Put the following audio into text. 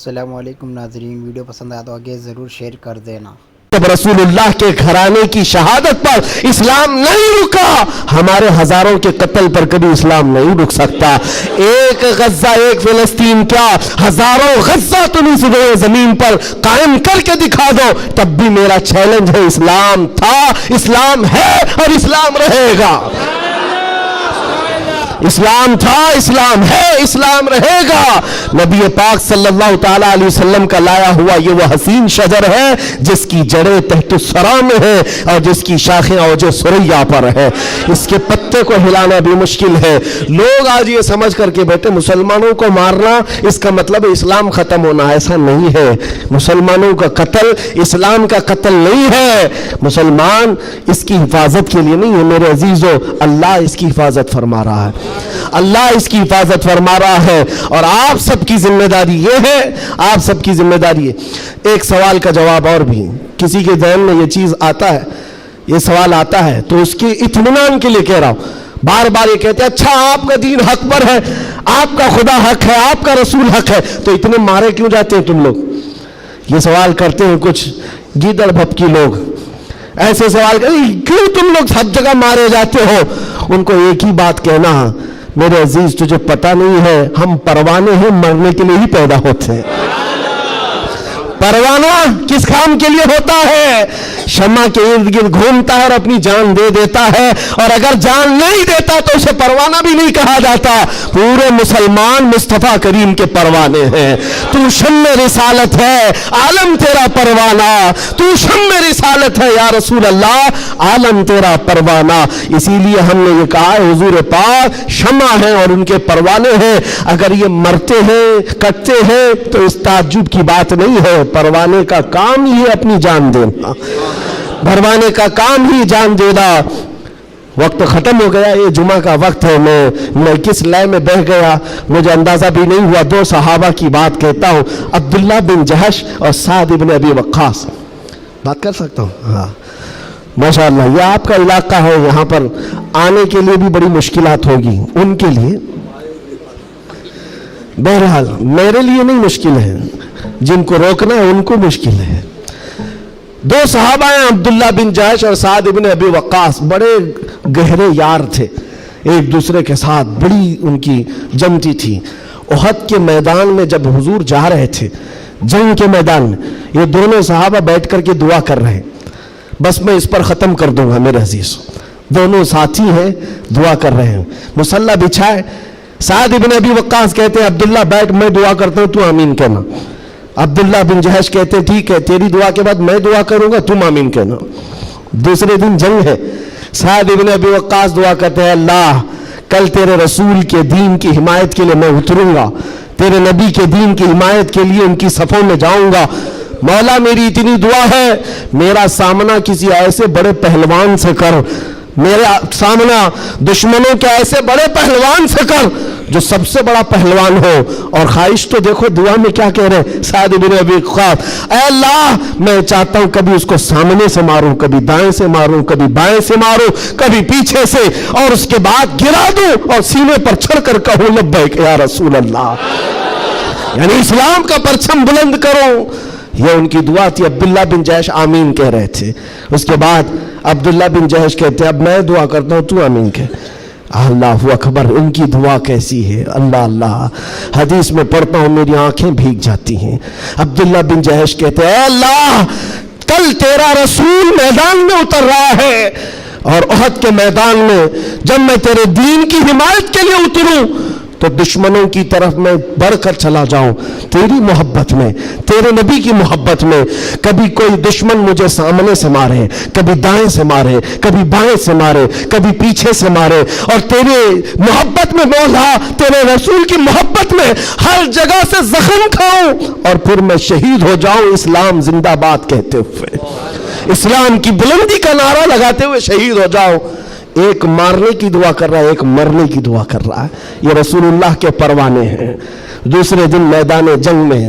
السلام علیکم ناظرین، ویڈیو پسند آیا تو آگے ضرور شیئر کر دینا۔ جب رسول اللہ کے گھرانے کی شہادت پر اسلام نہیں رکا، ہمارے ہزاروں کے قتل پر کبھی اسلام نہیں رک سکتا۔ ایک غزہ، ایک فلسطین، کیا ہزاروں غزہ تم اس زمین پر قائم کر کے دکھا دو، تب بھی میرا چیلنج ہے، اسلام تھا، اسلام ہے اور اسلام رہے گا۔ اسلام تھا، اسلام ہے، اسلام رہے گا۔ نبی پاک صلی اللہ تعالیٰ علیہ وسلم کا لایا ہوا یہ وہ حسین شجر ہے جس کی جڑیں تحت الثری میں ہے اور جس کی شاخیں اوج ثریا پر ہے۔ اس کے پتے کو ہلانا بھی مشکل ہے۔ لوگ آج یہ سمجھ کر کے بیٹھے مسلمانوں کو مارنا اس کا مطلب اسلام ختم ہونا، ایسا نہیں ہے۔ مسلمانوں کا قتل اسلام کا قتل نہیں ہے۔ مسلمان اس کی حفاظت کے لیے نہیں ہے میرے عزیزو، اللہ اس کی حفاظت فرما رہا ہے، اللہ اس کی حفاظت فرما رہا ہے، اور آپ سب کی ذمہ داری یہ ہے، آپ سب کی ذمہ داری ہے۔ ایک سوال کا جواب اور بھی، کسی کے ذہن میں یہ چیز آتا ہے، یہ سوال آتا ہے تو اس کے اطمینان کے لیے کہہ رہا ہوں، بار بار یہ کہتے ہیں اچھا آپ کا دین حق پر ہے، آپ کا خدا حق ہے، آپ کا رسول حق ہے، تو اتنے مارے کیوں جاتے ہیں تم لوگ؟ یہ سوال کرتے ہیں کچھ گیدڑ بھپکی لوگ، ایسے سوال کرتے ہیں کیوں تم لوگ سب جگہ مارے جاتے ہو؟ ان کو ایک ہی بات کہنا، میرے عزیز تجھے پتہ نہیں ہے ہم پروانے ہیں، مرنے کے لیے ہی پیدا ہوتے ہیں۔ پروانہ کس کام کے لیے ہوتا ہے؟ شمع کے ارد گرد گھومتا ہے اور اپنی جان دے دیتا ہے، اور اگر جان نہیں دیتا تو اسے پروانہ بھی نہیں کہا جاتا۔ پورے مسلمان مصطفیٰ کریم کے پروانے ہیں۔ تو شمع رسالت ہے، عالم تیرا پروانہ، تو شمع رسالت ہے یا رسول اللہ، عالم تیرا پروانہ۔ اسی لیے ہم نے یہ کہا ہے حضور پاک شمع ہیں اور ان کے پروانے ہیں، اگر یہ مرتے ہیں کٹتے ہیں تو اس تعجب کی بات نہیں ہے۔ پروانے کا کام ہی ہے اپنی جان دینا، پروانے کا کام ہی جان دینا۔ وقت ختم ہو گیا، یہ جمعہ کا وقت ہے، میں کس لئے میں بہ گیا مجھے اندازہ بھی نہیں ہوا۔ دو صحابہ کی بات کہتا ہوں، عبداللہ بن جہش اور سعد بن ابی وقاص۔ بات کر سکتا ہوں؟ ہاں ماشاءاللہ، یہ آپ کا علاقہ ہے، یہاں پر آنے کے لیے بھی بڑی مشکلات ہوگی ان کے لیے، بہرحال میرے لیے نہیں مشکل ہے، جن کو روکنا ہے ان کو مشکل ہے۔ دو صحابہ ہیں، عبداللہ بن جہش اور سعد بن ابی وقاص، بڑے گہرے یار تھے، ایک دوسرے کے ساتھ بڑی ان کی جمتی تھی۔ احد کے میدان میں جب حضور جا رہے تھے، جنگ کے میدان میں، یہ دونوں صحابہ بیٹھ کر کے دعا کر رہے ہیں۔ بس میں اس پر ختم کر دوں گا میرے عزیز، دونوں ساتھی ہیں، دعا کر رہے ہیں، مصلی بچھائے۔ سعد بن ابی وقاص کہتے ہیں عبداللہ بیٹھ، میں دعا کرتا ہوں تو آمین کہنا۔ عبداللہ بن جہش کہتے ہیں ٹھیک ہے، تیری دعا کے بعد میں دعا کروں گا، تم آمین کہنا۔ دوسرے دن جنگ ہے، سعد بن ابی وقاص دعا کرتے ہیں اللہ کل تیرے رسول کے دین کی حمایت کے لیے میں اتروں گا، تیرے نبی کے دین کی حمایت کے لیے ان کی صفوں میں جاؤں گا، مولا میری اتنی دعا ہے میرا سامنا کسی ایسے بڑے پہلوان سے کر، میرا سامنا دشمنوں کے ایسے بڑے پہلوان سے کر جو سب سے بڑا پہلوان ہو۔ اور خواہش تو دیکھو دعا میں کیا کہہ رہے ہیں سعد بن ابی وقاص، اے اللہ میں چاہتا ہوں کبھی اس کو سامنے سے ماروں، کبھی دائیں سے ماروں، کبھی بائیں سے ماروں، کبھی پیچھے سے، اور اس کے بعد گرا دوں اور سینے پر چڑھ کر کہوں لبیک یا رسول اللہ، یعنی اسلام کا پرچم بلند کرو۔ یہ ان کی دعا تھی۔ عبداللہ بن جہش آمین کہہ رہے تھے، اس کے بعد عبداللہ بن جہش کہتے ہیں اب میں دعا کرتا ہوں تو آمین کہہ۔ اللہ اکبر، ان کی دعا کیسی ہے، اللہ اللہ، حدیث میں پڑھتا ہوں میری آنکھیں بھیگ جاتی ہیں۔ عبداللہ بن جہش کہتے ہیں اے اللہ کل تیرا رسول میدان میں اتر رہا ہے، اور احد کے میدان میں جب میں تیرے دین کی حمایت کے لیے اتروں تو دشمنوں کی طرف میں بڑھ کر چلا جاؤں تیری محبت میں، تیرے نبی کی محبت میں۔ کبھی کوئی دشمن مجھے سامنے سے مارے، کبھی دائیں سے مارے، کبھی بائیں سے مارے، کبھی پیچھے سے مارے، اور تیرے محبت میں مولا، تیرے رسول کی محبت میں ہر جگہ سے زخم کھاؤں اور پھر میں شہید ہو جاؤں اسلام زندہ باد کہتے ہوئے، اسلام کی بلندی کا نعرہ لگاتے ہوئے شہید ہو جاؤں۔ ایک مارنے کی دعا کر رہا ہے، ایک مرنے کی دعا کر رہا ہے۔ یہ رسول اللہ کے پروانے ہیں۔ دوسرے دن میدان جنگ میں